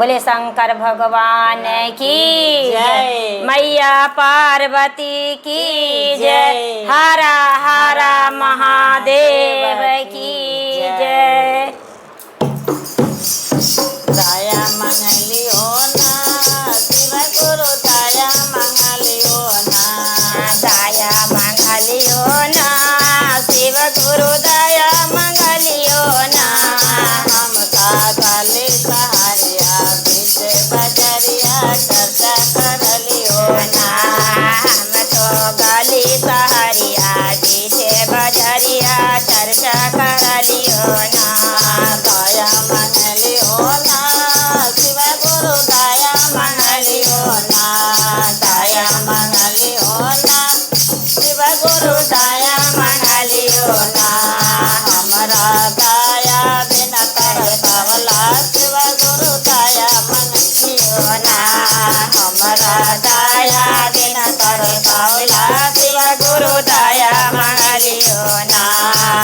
बोले शंकर भगवान की जय। मैया पार्वती की जय। हरा हरा महादेव की जय। दया मंगलियो ना शिव गुरु दया मंगलियो ना। दया मंगलियो ना शिव गुरु दया मंगलियो ना। हम गली सहारिया पीछे बजरिया चर्चा कर लियो ना। हम तो गली सहरिया पीछे बजरिया चर्चा कर लियो ना। दया मंगलियो ना शिव गुरु दया मंगलियो ना। दया मंगलियो ना शिव गुरु दया मंगलियो ना। हमरा दया बिना कर पावला शिव गुरु दया मंगलियो ना। हमरा दया बिना कर पावला शिव गुरु दया मंगलियो ना।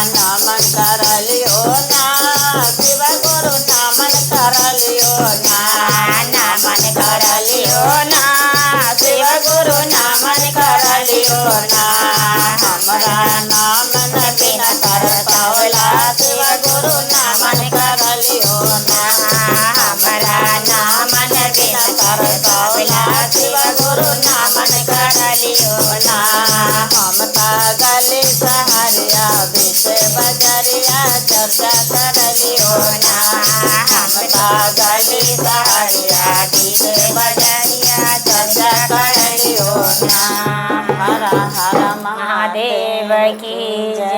नमन कर लियो ना शिव गुरु नमन कर लियो ना। नमन कर लियो ना शिव गुरु नमन कर लियो ना। हमरा नामन बिना कर पावला शिव गुरु नमन कर लियो ना। हमरा नामन बिना कर पावला शिव गुरु नामन कर लियो ना। हम गली सहारिया बीच बजरिया चर्चा कर लियो ना। हम गली सहारिया बीच बजरिया चर्चा कर लियो ना। हर हर महादेव की जय।